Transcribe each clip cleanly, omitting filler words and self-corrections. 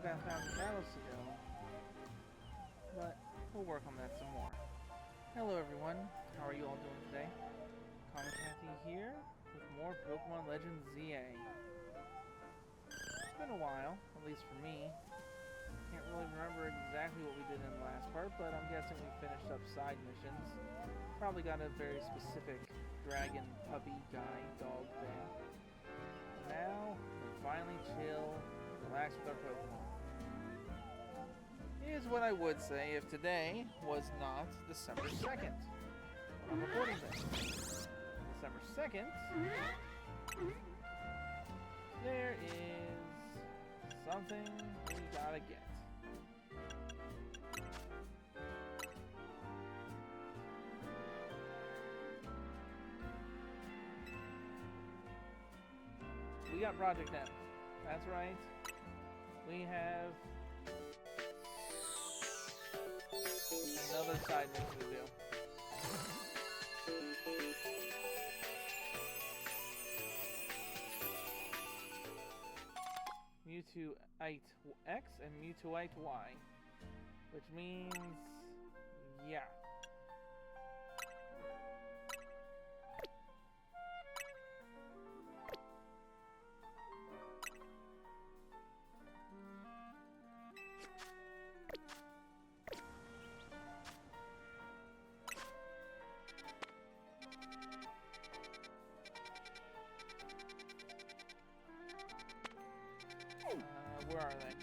got 1,000 battles to go. But we'll work on that some more. Hello everyone, how are you all doing today? Comic Cathy here with more Pokemon Legends ZA. It's been a while, at least for me. Can't really remember exactly what we did in the last part, but I'm guessing we finished up side missions. Probably got a very specific dragon, puppy, guy, dog thing. Now, we're finally chill, relax with our Pokemon. Here's what I would say if today was not December 2nd, when I'm recording this. December 2nd, there is something we gotta get. We got Project M. That's right. We have another side mission to do. Mewtwoite X and Mewtwoite Y. Which means... yeah. Where are they?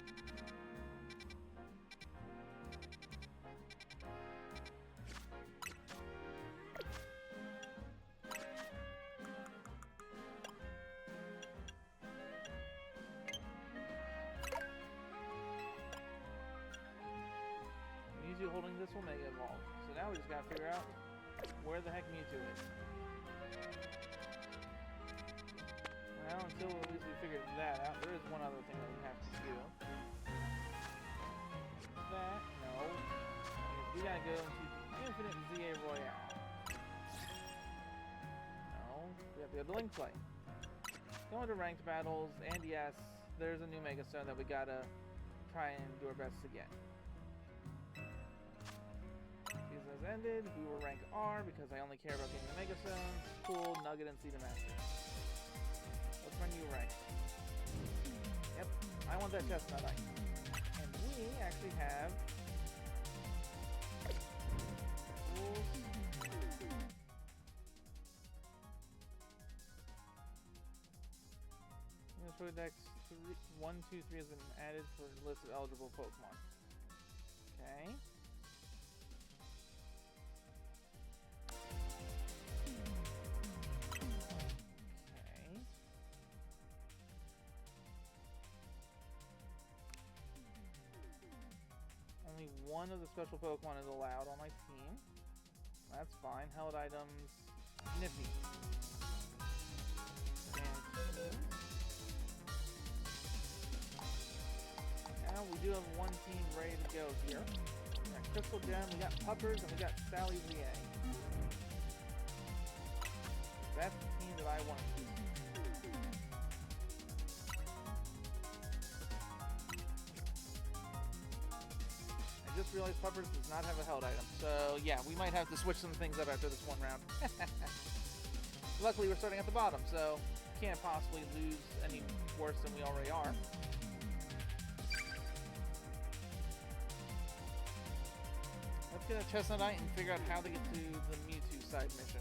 Mewtwo holding this will Mega Evolve. So now we just gotta figure out where the heck Mewtwo is. Well, until at least we figured that out, there is one other thing that we have to do. That, no. We gotta go into Infinite ZA Royale. No, we have to go to Link Play. Go into ranked battles, and yes, there's a new Mega Stone that we gotta try and do our best to get. Season has ended, we will rank R because I only care about getting the Mega Stones. Cool, Nugget, and Seed Master. What's my new rank? Yep, I want that chestnut ice. And we actually have... Dex 1, 2, 3 has been added for the list of eligible Pokemon. Okay. Only one of the special Pokemon is allowed on my team. That's fine. Held items, Nippy. Now we do have one team ready to go here. We got Crystal Gem, we got Puppers, and we got Sally ZA. That's the team that I want to keep. I just realized Puppers does not have a held item, so yeah, we might have to switch some things up after this one round. Luckily, we're starting at the bottom, so can't possibly lose any worse than we already are. Let's get a Chestnutite and figure out how to get to the Mewtwo side mission.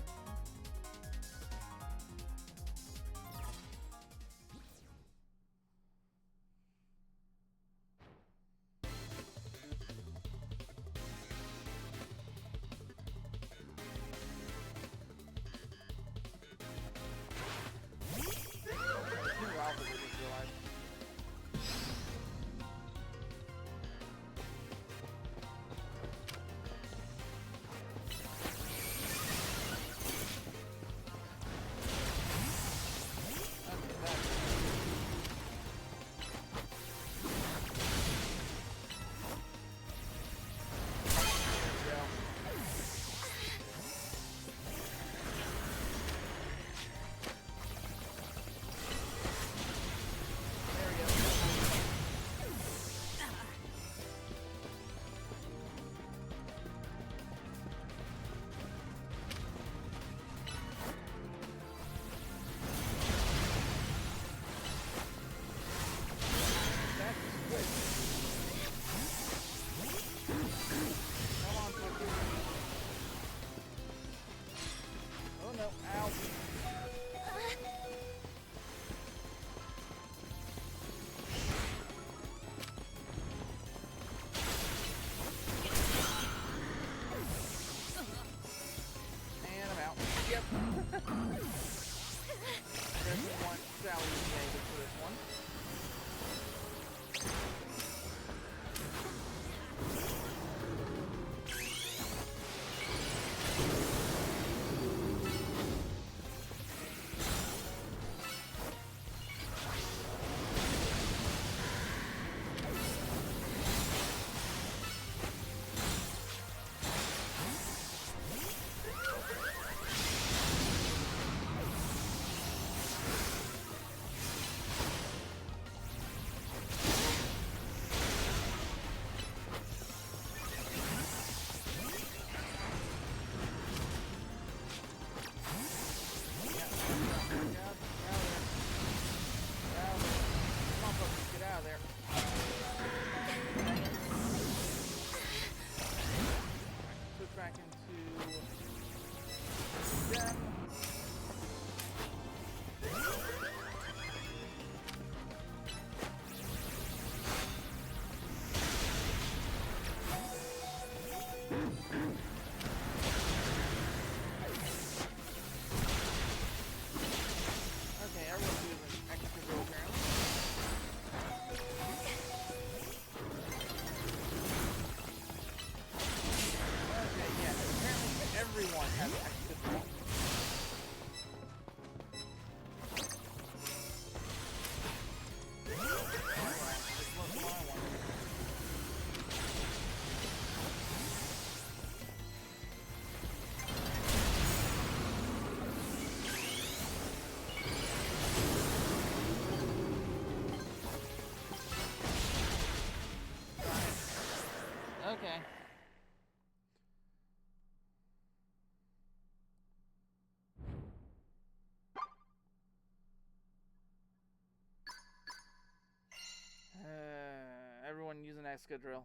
everyone use an Excadrill.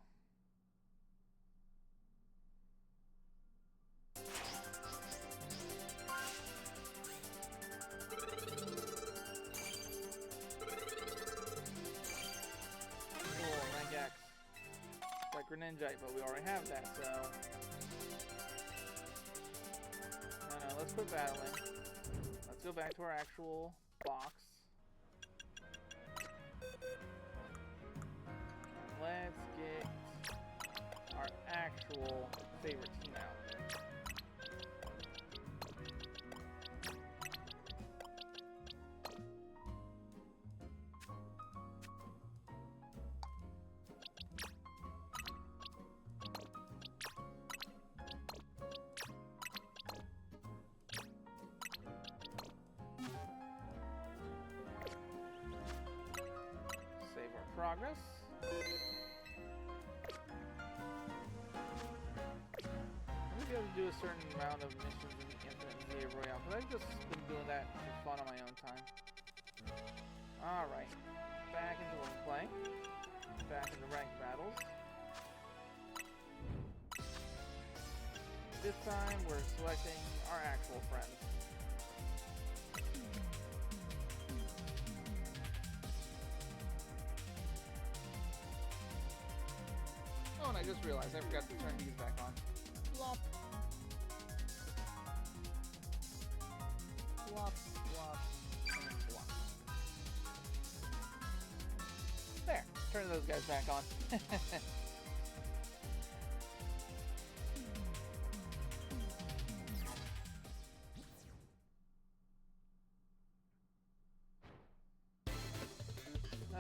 Cool, rank X. Like Greninjite, but we already have that, so... No, let's quit battling. Let's go back to our actual box. Let's get our actual favorite team out. Save our progress. Be able to do a certain amount of missions in the Infinite Zeta Royale, but I've just been doing that for fun on my own time. Alright, back into wing play, back into ranked battles. This time we're selecting our actual friends. Oh, and I just realized I forgot to turn these back on. Flop. Flop, flop, and flop. There. Turn those guys back on.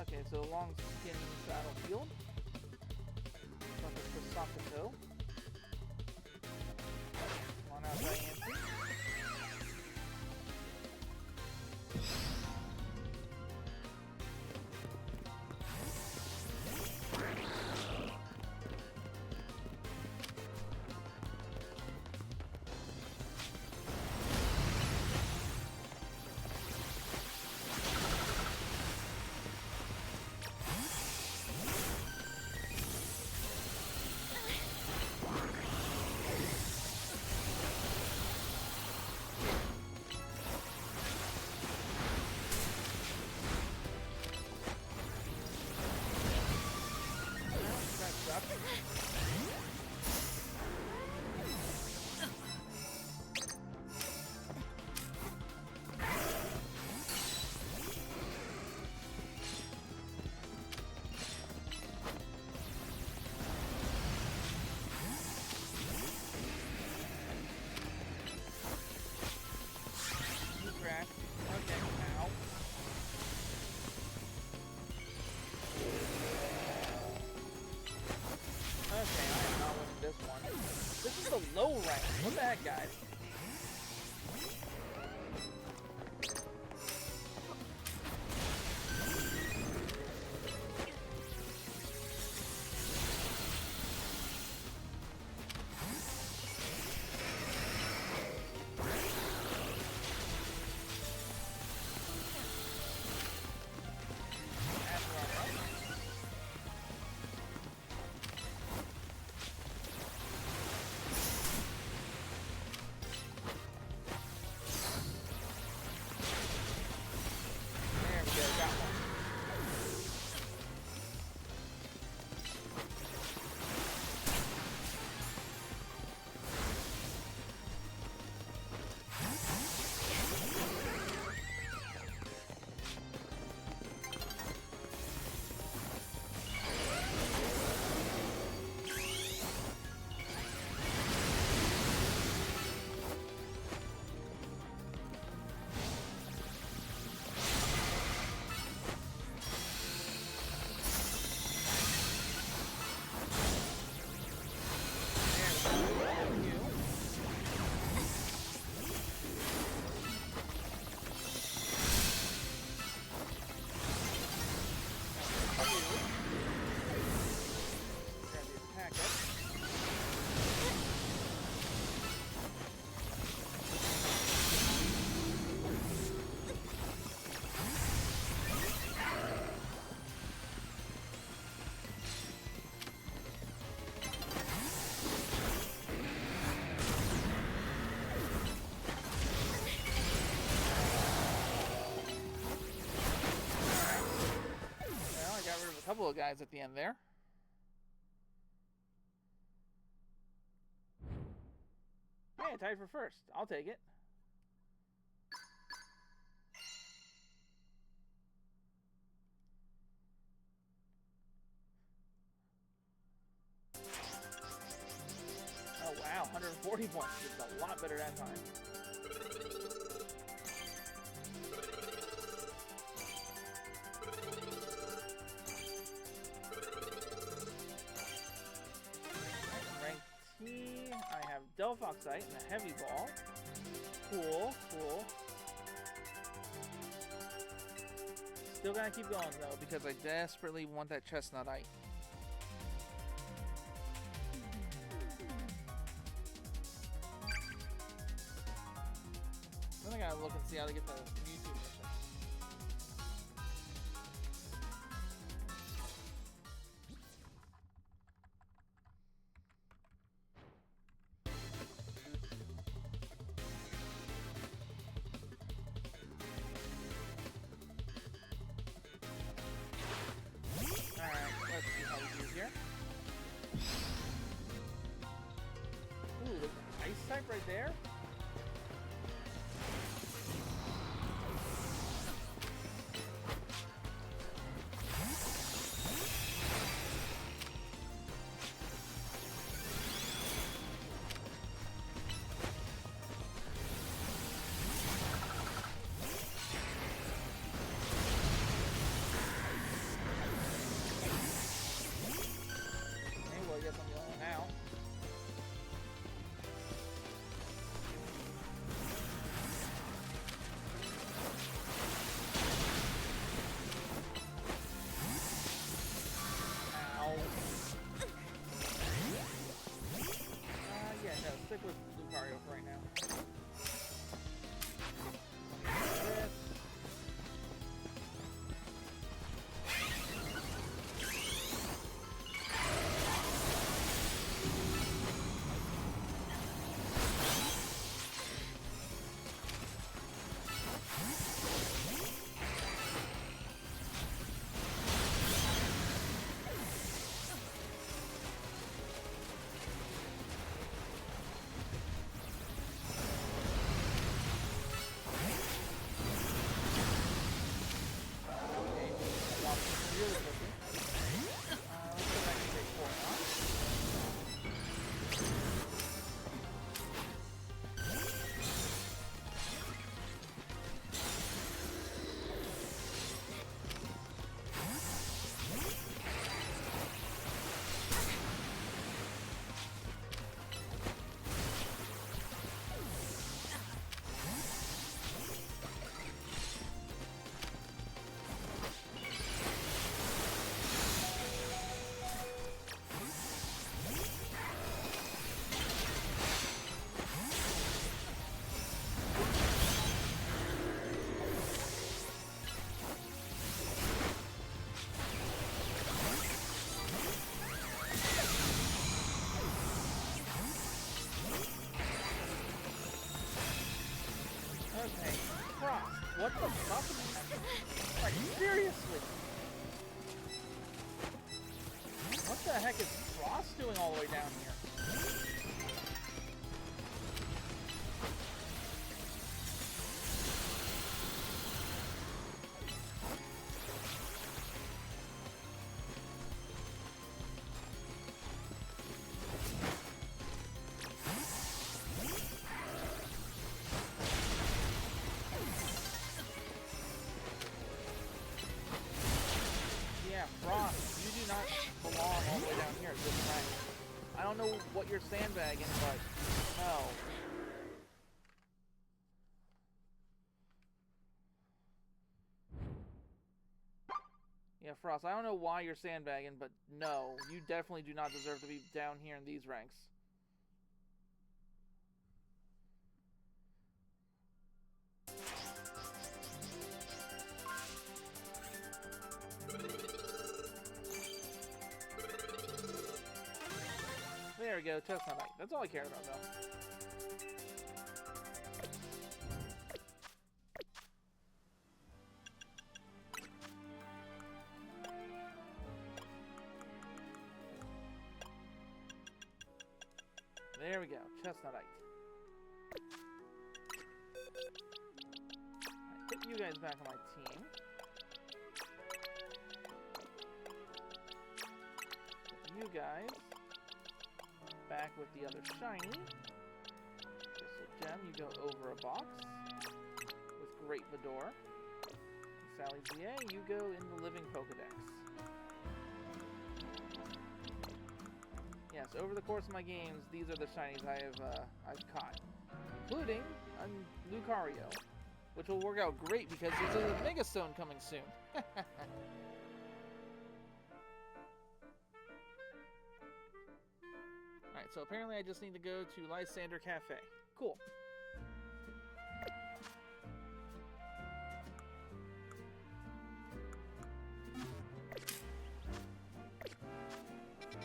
Okay, so long skin battlefield. Focus for Sakato. Come on out, Dianthy. Okay, ow. Okay, I am not winning this one. This is the low rank. What the heck, guys? a couple of guys at the end there. Hey, I tied for first. I'll take it. Oh wow, 140 points. It's a lot better that time. Rank T, I have Delphoxite and a Heavy Ball. Cool, cool. Still gotta keep going though, because I desperately want that Chestnutite. Then I gotta look and see how to get the YouTube mission. Alright, let's see how we do here. Ooh, with the ice type right there? I guess I'm the only one now. Ow. Yeah, no, stick with Lucario for right now. This. Okay, Frost, what the fuck? Like, seriously? What the heck is Frost doing all the way down here? Yeah, Frost, you do not belong all the way down here at this rank. I don't know what you're sandbagging, but no. Yeah, Frost, I don't know why you're sandbagging, but no, you definitely do not deserve to be down here in these ranks. There we go, Chestnutite. That's all I care about, though. There we go. Chestnutite. Right, put you guys back on my team. Put you guys back with the other shiny. Crystal Gem, you go over a box with Great Vidor. Sally ZA, you go in the Living Pokedex. Yes, over the course of my games, these are the shinies I've caught, including a Lucario, which will work out great because there's a Mega Stone coming soon. Alright, so apparently I just need to go to Lysander Cafe. Cool.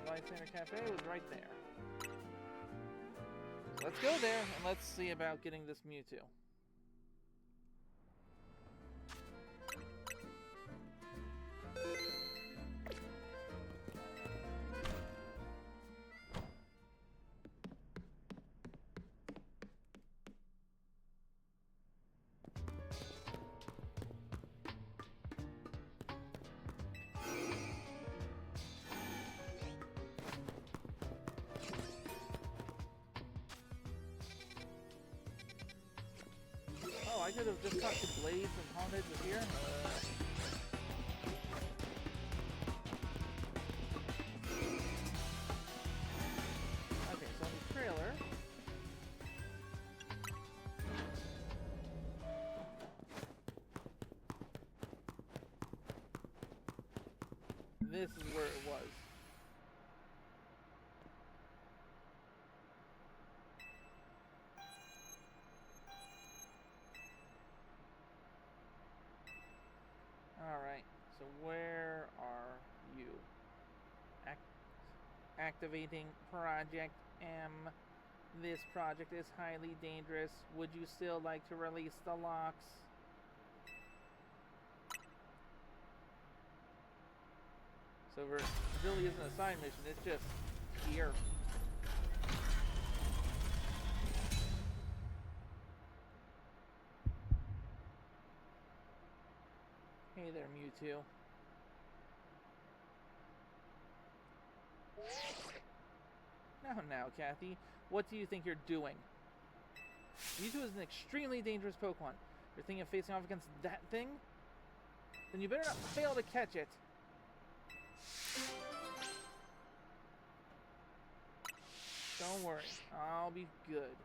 Lysander Cafe was right there. So let's go there and let's see about getting this Mewtwo. Oh, I could have just talked to Blades and Haunted with here. Okay, so on the trailer. This is where it was. Alright, so where are you? Activating Project M. This project is highly dangerous. Would you still like to release the locks? So it really isn't a side mission, it's just here. Hey there, Mewtwo. Now, Kathy, what do you think you're doing? Mewtwo is an extremely dangerous Pokemon. You're thinking of facing off against that thing? Then you better not fail to catch it. Don't worry, I'll be good.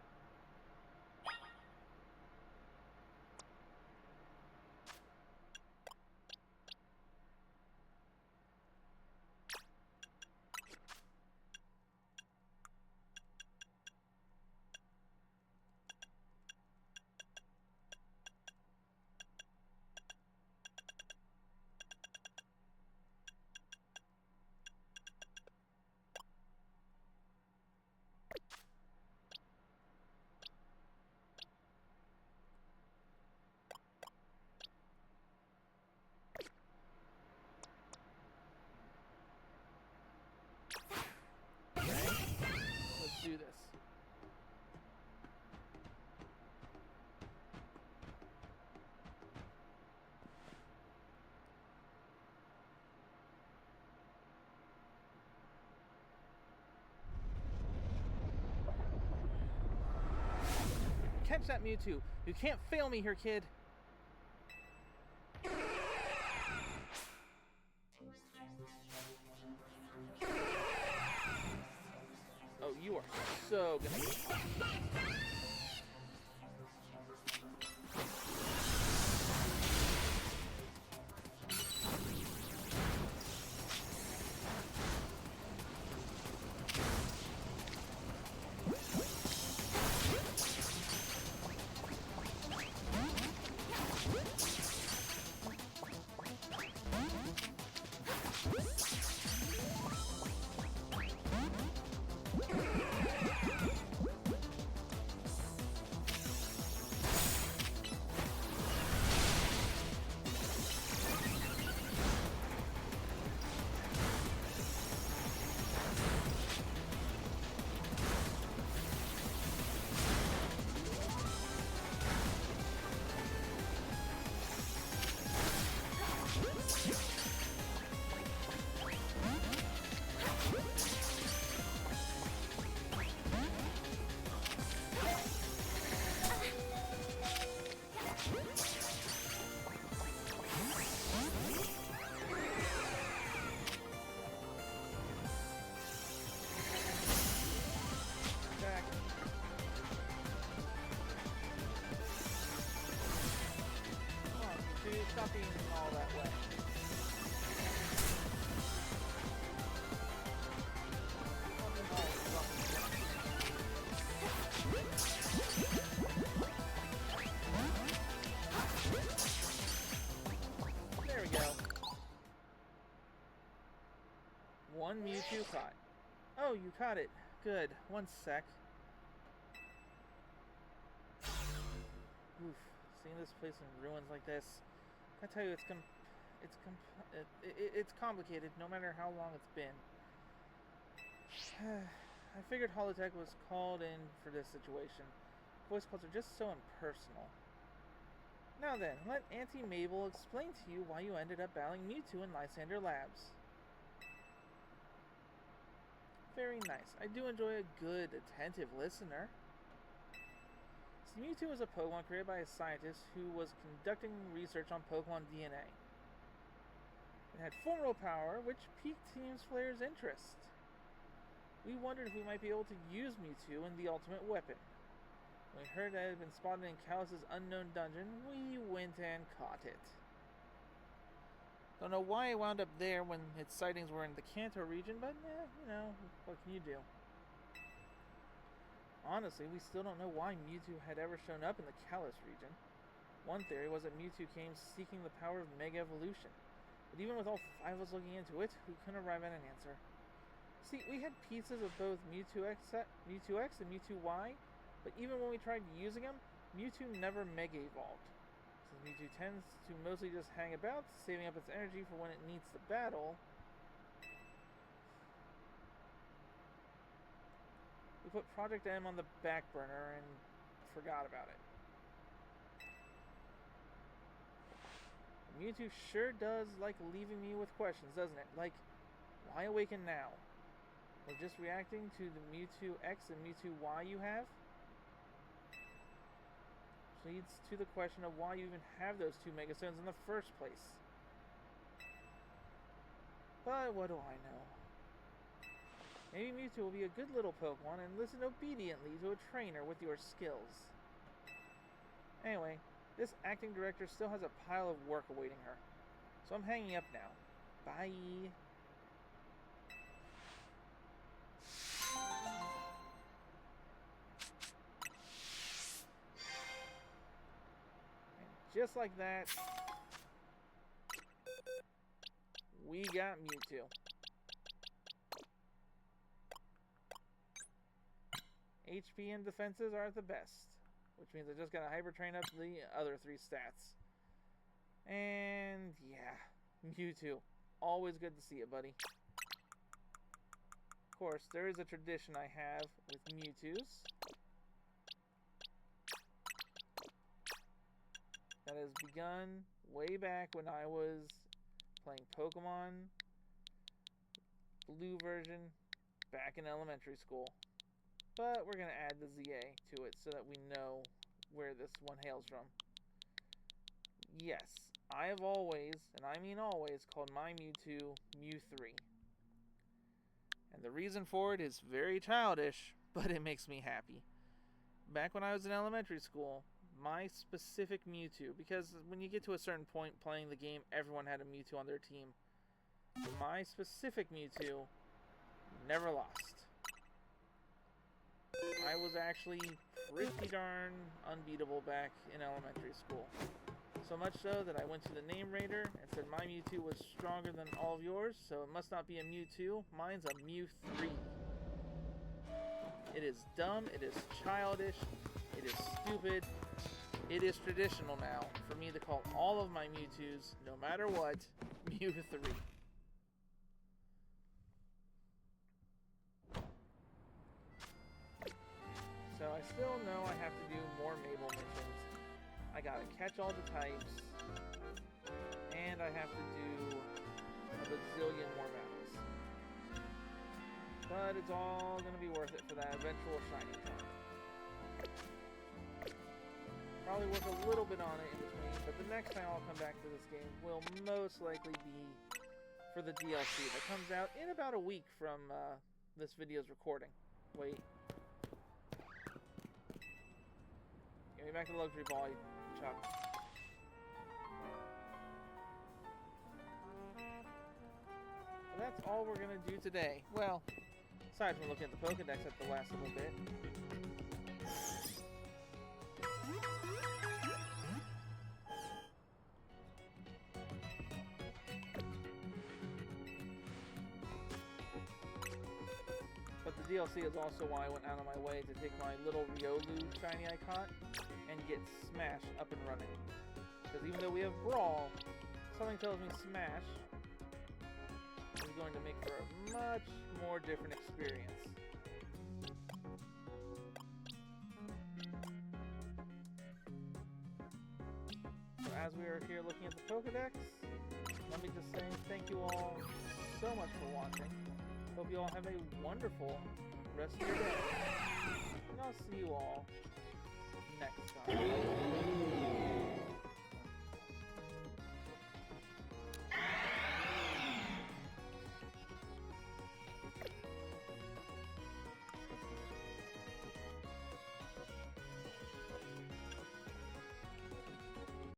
Do this. Catch that Mewtwo. You can't fail me here, kid. Oh, you are so good. One Mewtwo caught. Oh, you caught it. Good. One sec. Oof. Seeing this place in ruins like this, I tell you, it's complicated, no matter how long it's been. I figured Holotech was called in for this situation. Voice calls are just so impersonal. Now then, let Auntie Mabel explain to you why you ended up battling Mewtwo in Lysander Labs. Very nice. I do enjoy a good, attentive listener. See, Mewtwo was a Pokemon created by a scientist who was conducting research on Pokemon DNA. It had formidable power, which piqued Team Flare's interest. We wondered if we might be able to use Mewtwo in the ultimate weapon. When we heard that it had been spotted in Kalos' unknown dungeon, we went and caught it. Don't know why it wound up there when its sightings were in the Kanto region, but you know, what can you do? Honestly, we still don't know why Mewtwo had ever shown up in the Kalos region. One theory was that Mewtwo came seeking the power of Mega Evolution. But even with all five of us looking into it, we couldn't arrive at an answer. See, we had pieces of both Mewtwo X and Mewtwo Y, but even when we tried using them, Mewtwo never Mega Evolved. Since Mewtwo tends to mostly just hang about, saving up its energy for when it needs to battle, we put Project M on the back burner and forgot about it. Mewtwo sure does like leaving me with questions, doesn't it? Like, why awaken now? Was just reacting to the Mewtwo X and Mewtwo Y you have? Which leads to the question of why you even have those two Mega Stones in the first place. But what do I know? Maybe Mewtwo will be a good little Pokemon and listen obediently to a trainer with your skills. Anyway, this acting director still has a pile of work awaiting her. So I'm hanging up now. Bye. And just like that, we got Mewtwo. HP and defenses are at the best, which means I just gotta hyper train up the other three stats. And yeah, Mewtwo. Always good to see you, buddy. Of course, there is a tradition I have with Mewtwo's that has begun way back when I was playing Pokemon Blue version back in elementary school. But we're going to add the ZA to it so that we know where this one hails from. Yes, I have always, and I mean always, called my Mewtwo Mew3. And the reason for it is very childish, but it makes me happy. Back when I was in elementary school, my specific Mewtwo, because when you get to a certain point playing the game, everyone had a Mewtwo on their team. My specific Mewtwo never lost. I was actually pretty darn unbeatable back in elementary school. So much so that I went to the name raider and said my Mewtwo was stronger than all of yours, so it must not be a Mewtwo. Mine's a Mew3. It is dumb, it is childish, it is stupid, it is traditional now for me to call all of my Mewtwo's, no matter what, Mew3. So I still know I have to do more Mabel missions. I gotta catch all the types, and I have to do a bazillion more battles. But it's all gonna be worth it for that eventual shiny time. Probably work a little bit on it in between, but the next time I'll come back to this game will most likely be for the DLC that comes out in about a week from this video's recording. Wait. Get me back to the luxury ball, you chuck. So that's all we're gonna do today. Well, aside from looking at the Pokedex at the last little bit. DLC is also why I went out of my way to take my little Riolu shiny icon and get Smash up and running. Because even though we have Brawl, something tells me Smash is going to make for a much more different experience. So as we are here looking at the Pokedex, let me just say thank you all so much for watching. Hope you all have a wonderful rest of your day. And I'll see you all next time.